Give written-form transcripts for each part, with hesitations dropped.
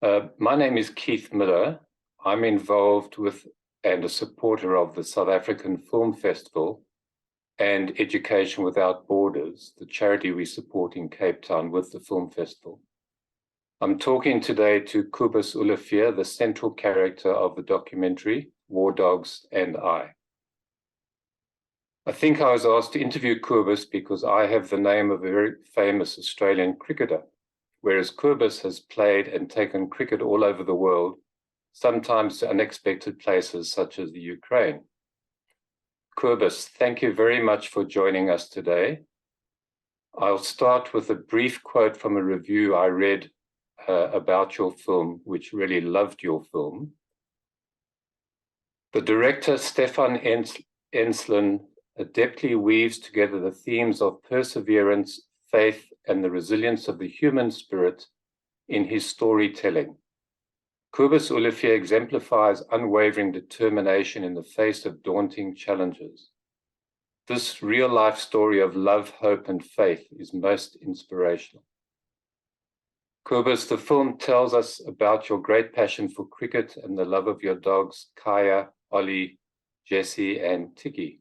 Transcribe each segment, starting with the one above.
My name is Keith Miller. I'm involved with and a supporter of the South African Film Festival and Education Without Borders, the charity we support in Cape Town with the film festival. I'm talking today to Kobus Olivier, the central character of the documentary War Dogs and I think I was asked to interview Kobus because I have the name of a very famous Australian cricketer, whereas Kobus has played and taken cricket all over the world, sometimes to unexpected places such as the Ukraine. Kobus, thank you very much for joining us today. I'll start with a brief quote from a review I read about your film, which really loved your film. The director, Stefan Enslen, adeptly weaves together the themes of perseverance, faith, and the resilience of the human spirit in his storytelling. Kobus Olivier exemplifies unwavering determination in the face of daunting challenges. This real-life story of love, hope, and faith is most inspirational. Kobus, the film tells us about your great passion for cricket and the love of your dogs, Kaya, Ollie, Jessie, and Tiki.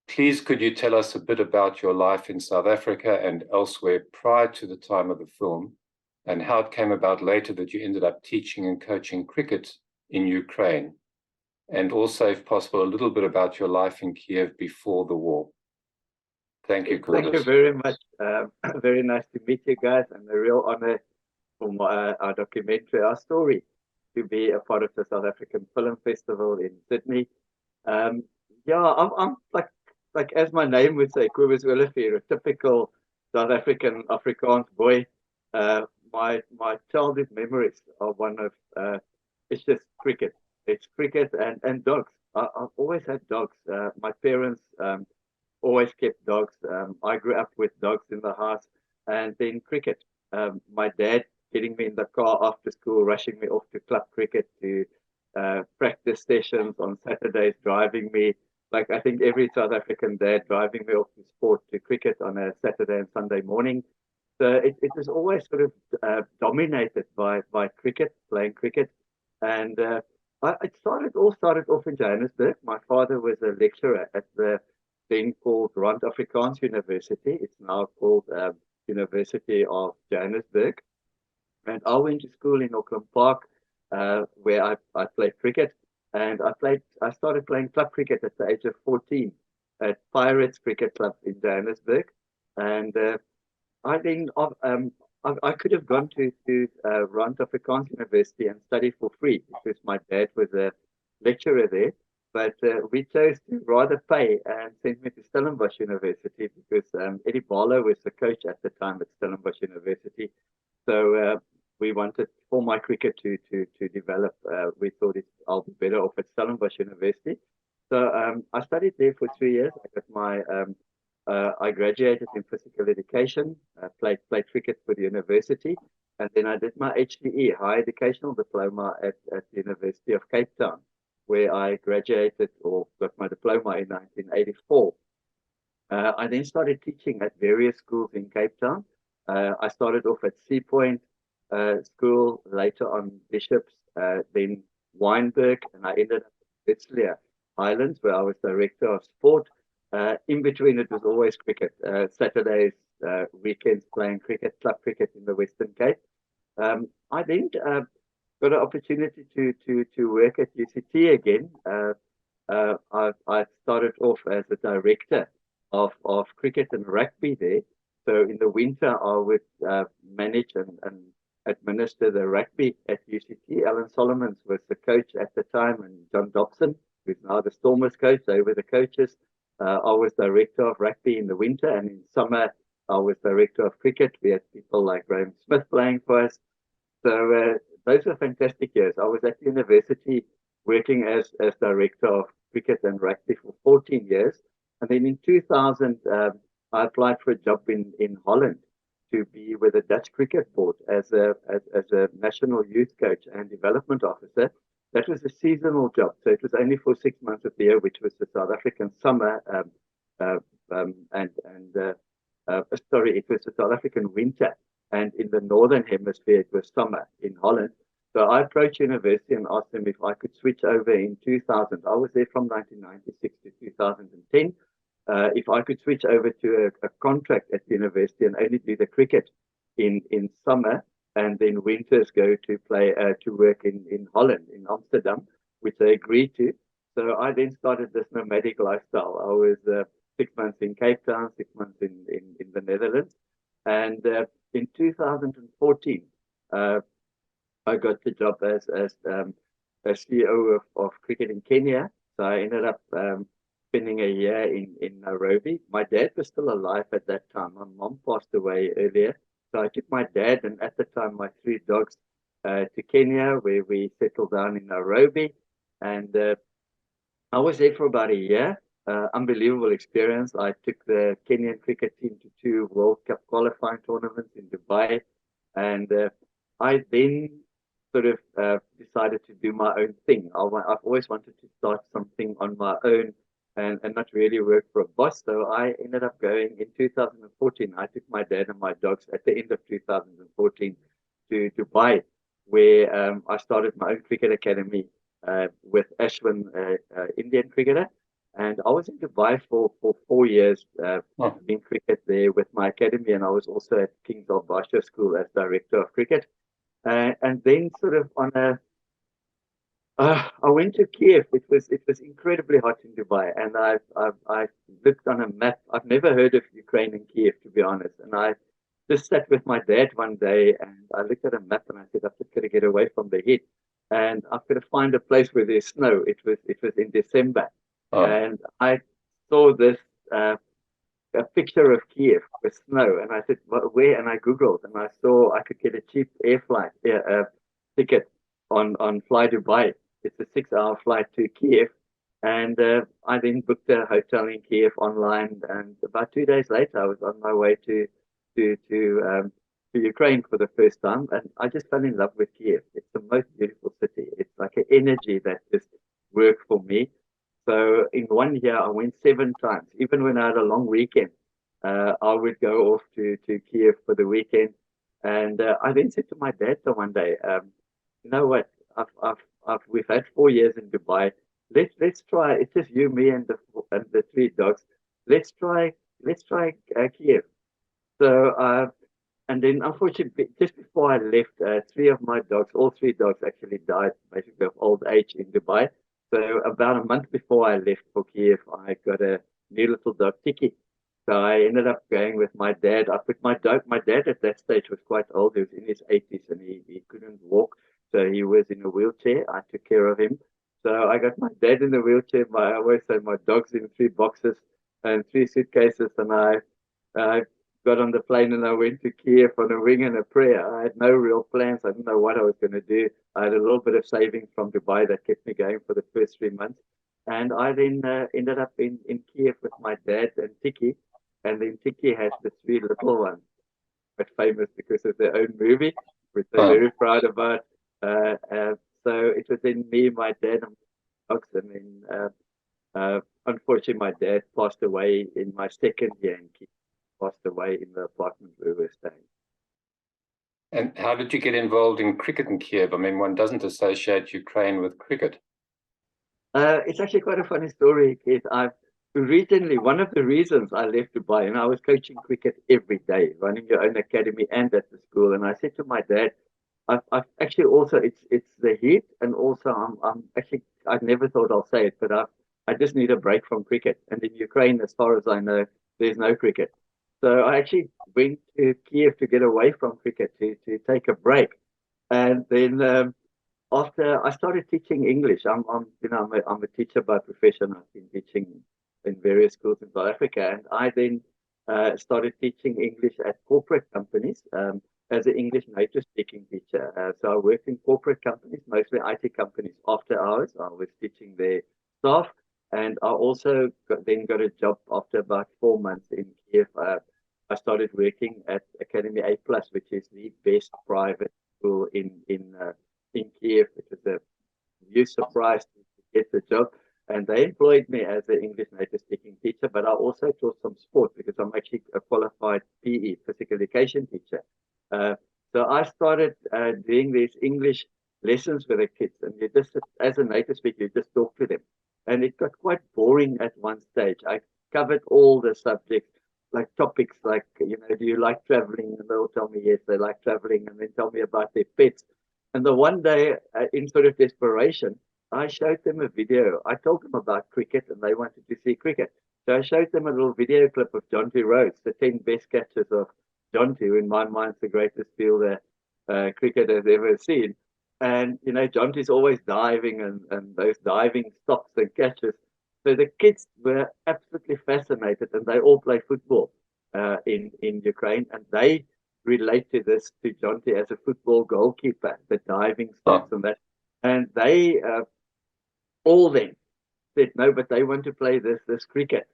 Please, could you tell us a bit about your life in South Africa and elsewhere prior to the time of the film, and how it came about later that you ended up teaching and coaching cricket in Ukraine? And also, if possible, a little bit about your life in Kiev before the war. Thank you, Kobus. Thank you very much. Very nice to meet you guys, and a real honor for our documentary, our story, to be a part of the South African Film Festival in Sydney. I'm like as my name would say, Kobus Olivier, a typical South African Afrikaans boy. My childhood memories are one of it's just cricket. It's cricket and dogs. I've always had dogs. My parents always kept dogs. I grew up with dogs in the house, and then cricket. My dad getting me in the car after school, rushing me off to club cricket, to practice sessions on Saturdays, driving me, like I think every South African dad, driving me off to sport, to cricket on a Saturday and Sunday morning. So it was always sort of dominated by cricket, playing cricket. And it started off in Johannesburg. My father was a lecturer at the then called Rand Afrikaans University. It's now called University of Johannesburg. And I went to school in Auckland Park, where I played cricket. And I started playing club cricket at the age of 14 at Pirates Cricket Club in Johannesburg. And I could have gone to Rand Afrikaans University and study for free because my dad was a lecturer there. But we chose to rather pay and send me to Stellenbosch University because Eddie Barlow was the coach at the time at Stellenbosch University. So we wanted for my cricket to develop. We thought I'll be better off at Stellenbosch University. So I studied there for 3 years. I got my I graduated in physical education, played cricket for the university, and then I did my HDE, Higher Educational Diploma at the University of Cape Town, where I graduated or got my diploma in 1984. I then started teaching at various schools in Cape Town. I started off at Sea Point School, later on Bishops, then Wynberg, and I ended up at Wetzler Highlands, where I was director of sport. In between, it was always cricket. Saturdays, weekends, playing cricket, club cricket in the Western Cape. I then got an opportunity to work at UCT again. I started off as a director of cricket and rugby there. So in the winter, I would manage and administer the rugby at UCT. Alan Solomons was the coach at the time, and John Dobson, who's now the Stormers coach. They were the coaches. I was director of rugby in the winter, and in summer, I was director of cricket. We had people like Graham Smith playing for us. So those were fantastic years. I was at the university working as director of cricket and rugby for 14 years. And then in 2000, I applied for a job in Holland to be with the Dutch Cricket Board as a national youth coach and development officer. That was a seasonal job, so it was only for 6 months of the year, which was the South African summer, it was the South African winter and in the northern hemisphere it was summer in Holland. So I approached university and asked them if I could switch over in 2000. I was there from 1996 to 2010. If I could switch over to a contract at the university and only do the cricket in summer, and then winters go to play to work in Holland, in Amsterdam, which they agreed to. So I then started this nomadic lifestyle. I was 6 months in Cape Town, 6 months in the Netherlands, and in 2014. I got the job as CEO of cricket in Kenya. So I ended up spending a year in Nairobi. My dad was still alive at that time. My mom passed away earlier. So I took my dad and at the time my 3 dogs to Kenya, where we settled down in Nairobi. And I was there for about a year. Unbelievable experience. I took the Kenyan cricket team to 2 World Cup qualifying tournaments in Dubai. And I then sort of decided to do my own thing. I've always wanted to start something on my own and not really work for a boss. So I ended up going in 2014. I took my dad and my dogs at the end of 2014 to Dubai, where I started my own cricket academy with Ashwin, Indian cricketer. And I was in Dubai for 4 years doing cricket there with my academy. And I was also at King's Al Basha School as director of cricket. And then sort of on I went to Kiev. It was incredibly hot in Dubai, and I looked on a map. I've never heard of Ukraine and Kiev, to be honest. And I just sat with my dad one day, and I looked at a map, and I said, I've just got to get away from the heat, and I've got to find a place where there's snow. It was in December, and I saw this. A picture of Kiev with snow, and I said, where? And I googled, and I saw I could get a cheap air flight ticket on Fly Dubai. It's a 6-hour flight to Kiev, and I then booked a hotel in Kiev online. And about 2 days later, I was on my way to Ukraine for the first time, and I just fell in love with Kiev. It's the most beautiful city. It's like an energy that just worked for me. So in 1 year, I went 7 times. Even when I had a long weekend, I would go off to Kiev for the weekend. And I then said to my dad one day, you know what? We've had 4 years in Dubai. Let's try. It's just you, me, and the 3 dogs. Let's try Kiev. So and then unfortunately, just before I left, 3 of my dogs, all 3 dogs actually died basically of old age in Dubai. So about a month before I left for Kiev, I got a new little dog, Tiki. So I ended up going with my dad. I put my dog. My dad at that stage was quite old. He was in his 80s and he couldn't walk. So he was in a wheelchair. I took care of him. So I got my dad in the wheelchair. I always say my dog's in 3 boxes and 3 suitcases. And I got on the plane and I went to Kiev on a wing and a prayer. I had no real plans. I didn't know what I was going to do. I had a little bit of savings from Dubai that kept me going for the first 3 months. And I then ended up in Kiev with my dad and Tiki. And then Tiki has the 3 little ones, quite famous because of their own movie, which they're very proud about. So it was then me, my dad, and my dogs. And then unfortunately, my dad passed away in my 2nd year in Kiev. Passed away in the apartment where we were staying. And how did you get involved in cricket in Kiev? I mean, one doesn't associate Ukraine with cricket. It's actually quite a funny story, Keith. Originally, one of the reasons I left Dubai, and I was coaching cricket every day, running your own academy and at the school. And I said to my dad, I've actually also, it's the heat, and also I'm actually, I never thought I'll say it, but I just need a break from cricket. And in Ukraine, as far as I know, there's no cricket. So I actually went to Kiev to get away from cricket, to take a break. And then after I started teaching English, I'm a teacher by profession. I've been teaching in various schools in South Africa, and I then started teaching English at corporate companies as an English native speaking teacher. So I worked in corporate companies, mostly IT companies, after hours. I was teaching their staff. And I also then got a job after about 4 months in Kiev. I started working at Academy A+, which is the best private school in Kiev. It was a huge surprise to get the job. And they employed me as an English native speaking teacher, but I also taught some sport because I'm actually a qualified PE, physical education teacher. So I started doing these English lessons with the kids, and you just, as a native speaker, you just talk to them. And it got quite boring at one stage. I covered all the subjects, like topics like, you know, do you like traveling? And they'll tell me yes, they like traveling, and then tell me about their pets. And the one day, in sort of desperation, I showed them a video. I told them about cricket, and they wanted to see cricket. So I showed them a little video clip of Jonty Rhodes, the 10 best catches of Jonty, who in my mind is the greatest fielder cricket has ever seen. And, you know, Jonty's always diving and those diving stops and catches. So the kids were absolutely fascinated, and they all play football in Ukraine. And they relate to this, to Jonty as a football goalkeeper, the diving stops and that. And they all then said, no, but they want to play this cricket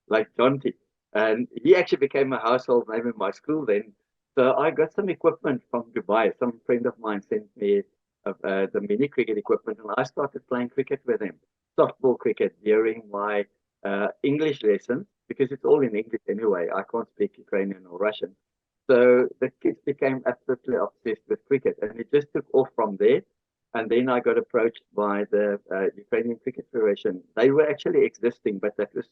like Jonty. And he actually became a household name in my school then. So I got some equipment from Dubai. Some friend of mine sent me the mini cricket equipment, and I started playing cricket with him, softball cricket, during my English lessons, because it's all in English anyway. I can't speak Ukrainian or Russian. So the kids became absolutely obsessed with cricket, and it just took off from there. And then I got approached by the Ukrainian Cricket Federation. They were actually existing, but that was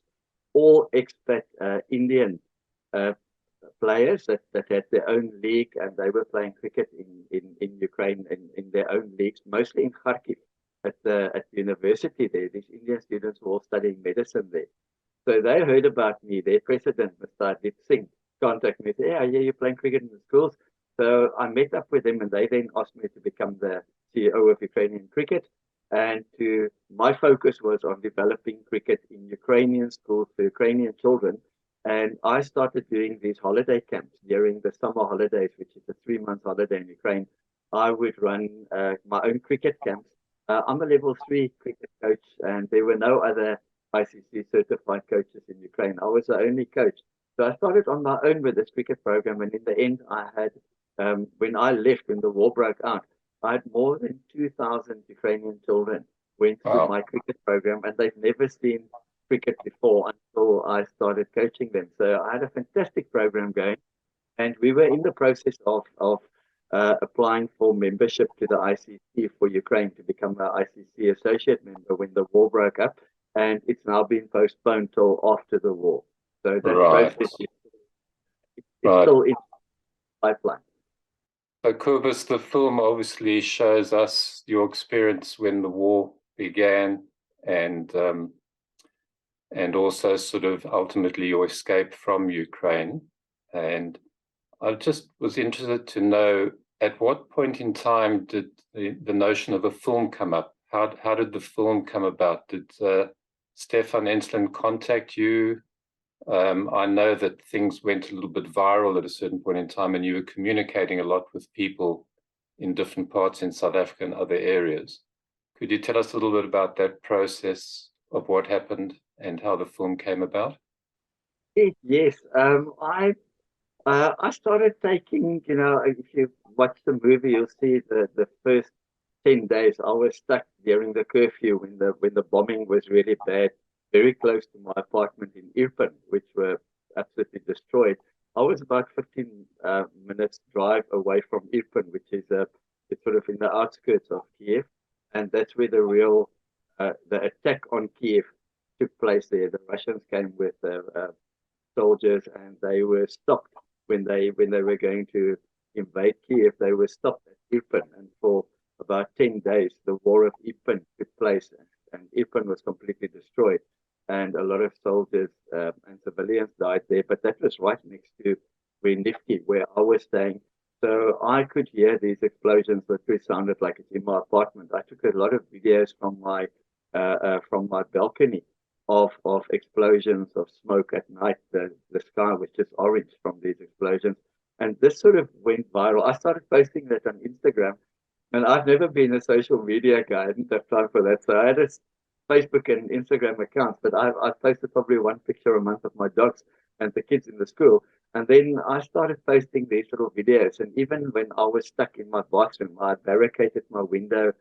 all expat Indian players that had their own league, and they were playing cricket in Ukraine in their own leagues, mostly in Kharkiv at the university there. These Indian students were all studying medicine there. So they heard about me. Their president, Mr. Deep Singh, contacted me and said, hey, I hear you're playing cricket in the schools. So I met up with them, and they then asked me to become the CEO of Ukrainian cricket. And my focus was on developing cricket in Ukrainian schools for Ukrainian children. And I started doing these holiday camps during the summer holidays, which is a 3-month holiday in Ukraine. I would run my own cricket camps. I'm a level 3 cricket coach, and there were no other ICC certified coaches in Ukraine. I was the only coach. So I started on my own with this cricket program. And in the end, I had, when I left, when the war broke out, I had more than 2,000 Ukrainian children went through my cricket program, and they've never seen cricket before until I started coaching them. So I had a fantastic program going, and we were in the process of applying for membership to the ICC for Ukraine to become an ICC associate member when the war broke up, and it's now been postponed till after the war. So that process is still in the pipeline. So, Kobus, the film obviously shows us your experience when the war began, and also sort of ultimately your escape from Ukraine. And I just was interested to know, at what point in time did the notion of a film come up? How did the film come about? Did Stefan Ensslin contact you? I know that things went a little bit viral at a certain point in time, and you were communicating a lot with people in different parts in South Africa and other areas. Could you tell us a little bit about that process of what happened and how the film came about? Yes, I started taking, you know, if you watch the movie, you'll see the first 10 days I was stuck during the curfew when the bombing was really bad, very close to my apartment in Irpin, which were absolutely destroyed. I was about 15 minutes drive away from Irpin, which is it's sort of in the outskirts of Kiev, and that's where the real the attack on Kiev took place there. The Russians came with soldiers, and they were stopped when they were going to invade Kiev. They were stopped at Irpin, and for about 10 days, the war of Irpin took place, and Irpin was completely destroyed, and a lot of soldiers and civilians died there. But that was right next to Nifty, where I was staying. So I could hear these explosions that sounded like it's in my apartment. I took a lot of videos from my balcony of explosions, of smoke at night. The sky was just orange from these explosions. And this sort of went viral. I started posting that on Instagram, and I've never been a social media guy. I didn't have time for that. So I had a Facebook and Instagram accounts, but I posted probably one picture a month of my dogs and the kids in the school. And then I started posting these little videos. And even when I was stuck in my bathroom, I barricaded my window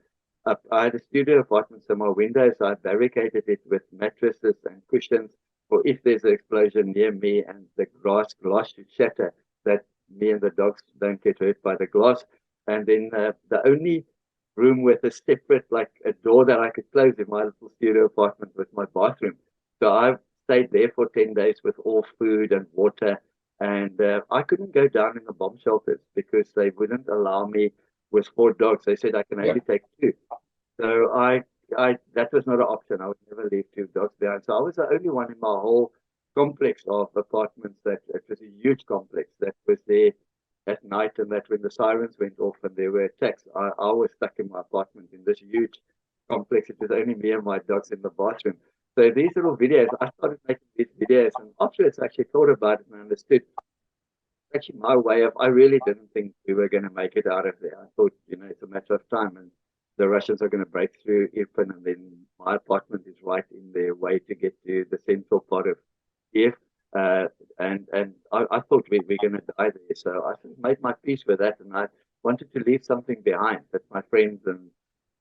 up. I had a studio apartment, so my windows, I barricaded it with mattresses and cushions for if there's an explosion near me and the glass should shatter, that me and the dogs don't get hurt by the glass. And then the only room with a separate, like a door that I could close in my little studio apartment was my bathroom. So I stayed there for 10 days with all food and water. And I couldn't go down in the bomb shelters because they wouldn't allow me with 4 dogs. They said I can only take 2. So that was not an option. I would never leave 2 dogs behind. So I was the only one in my whole complex of apartments that it was a huge complex that was there at night, and that when the sirens went off and there were attacks, I was stuck in my apartment in this huge complex. It was only me and my dogs in the bathroom. So these little videos, I started making these videos, and afterwards I actually thought about it and understood. Actually, my way of, I really didn't think we were going to make it out of there. I thought, it's a matter of time, and the Russians are going to break through Irpin, and then my apartment is right in their way to get to the central part of Kiev. And I thought we were going to die there. So I made my peace with that, and I wanted to leave something behind that my friends and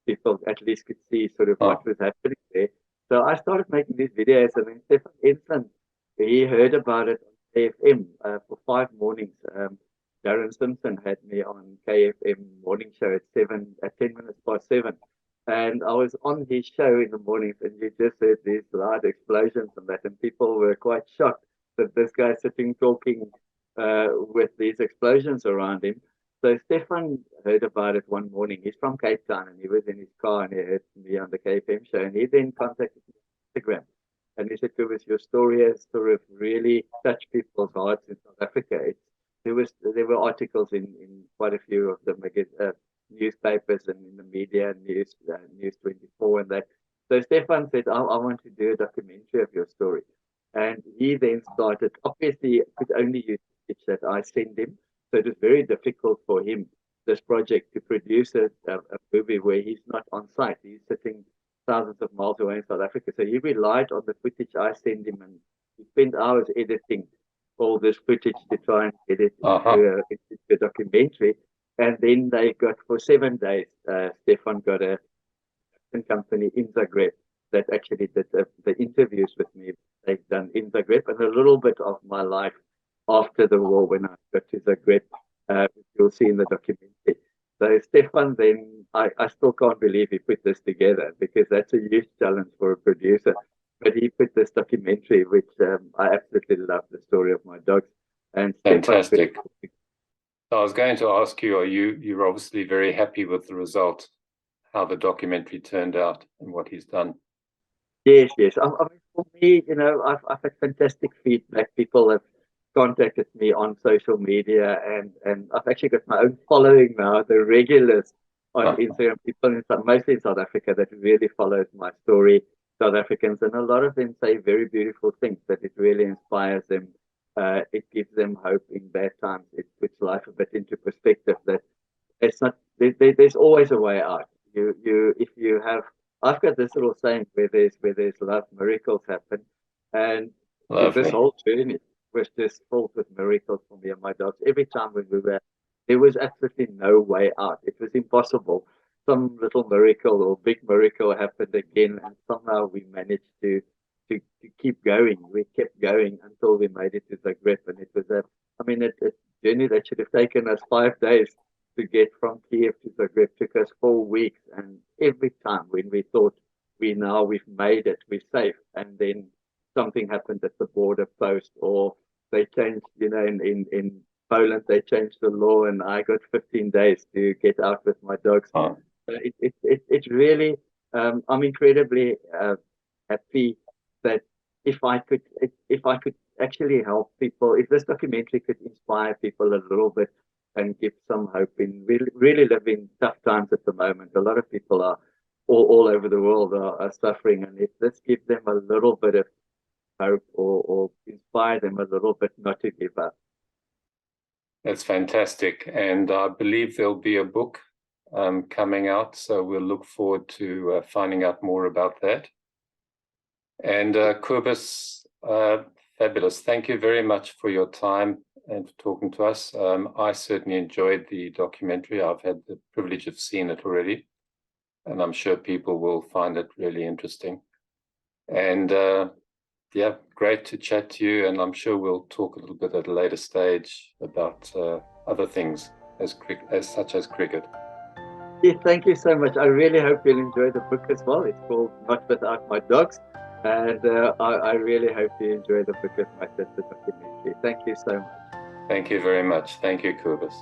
people at least could see sort of what was happening there. So I started making these videos, and then Stefan Ensland, he heard about it on KFM for 5 mornings. Darren Simpson had me on KFM morning show at 10 minutes past 7. And I was on his show in the mornings, and you just heard these loud explosions and that, and people were quite shocked that this guy sitting talking with these explosions around him. So Stefan heard about it one morning. He's from Cape Town, and he was in his car, and he heard me on the KFM show, and he then contacted me on Instagram. And he said, Kobus, your story has sort of really touched people's hearts in South Africa. There were articles in quite a few of the newspapers and in the media, News 24 and that. So Stefan said, I want to do a documentary of your story. And he then started, obviously could only use the pitch that I sent him. So it was very difficult for him, this project, to produce a movie where he's not on site. He's sitting thousands of miles away in South Africa. So he relied on the footage I sent him, and he spent hours editing all this footage to try and get it into a documentary. And then they got, for 7 days, Stefan got a company in Zagreb that actually did the interviews with me. They've done in Zagreb, and a little bit of my life after the war when I got to Zagreb, which you'll see in the documentary. So Stefan then, I still can't believe he put this together, because that's a huge challenge for a producer. But he put this documentary, which I absolutely love the story of my dogs. And fantastic. I was going to ask you, you're obviously very happy with the result, how the documentary turned out and what he's done. Yes. I mean, for me, I've had fantastic feedback. People have contacted me on social media, and I've actually got my own following now, the regulars on Instagram, people mostly in South Africa that really follows my story, South Africans, and a lot of them say very beautiful things, that it really inspires them. It gives them hope in bad times. It puts life a bit into perspective, that it's not, there's always a way out. If you have, I've got this little saying, where there's love, miracles happen. And this whole journey was just filled with miracles for me and my dogs. Every time when we were, there was absolutely no way out. It was impossible. Some little miracle or big miracle happened again, and somehow we managed to keep going. We kept going until we made it to Zagreb, and it was a journey that should have taken us 5 days to get from Kiev to Zagreb. Took us 4 weeks, and every time when we thought we've made it, we're safe, and then something happened at the border post, or they changed, in Poland they changed the law, and I got 15 days to get out with my dogs. It's really, I'm incredibly happy that if I could actually help people, if this documentary could inspire people a little bit and give some hope in really living tough times at the moment. A lot of people are all over the world are suffering, and if this gives them a little bit of hope or inspire them a little bit not to give up. That's fantastic, and I believe there'll be a book coming out, so we'll look forward to finding out more about that. And Kobus, fabulous. Thank you very much for your time and for talking to us. I certainly enjoyed the documentary. I've had the privilege of seeing it already, and I'm sure people will find it really interesting. And Yeah, great to chat to you, and I'm sure we'll talk a little bit at a later stage about other things such as cricket. Yes, thank you so much. I really hope you'll enjoy the book as well. It's called Not Without My Dogs, and I really hope you enjoy the book as much as the documentary. Thank you so much. Thank you very much. Thank you, Kobus.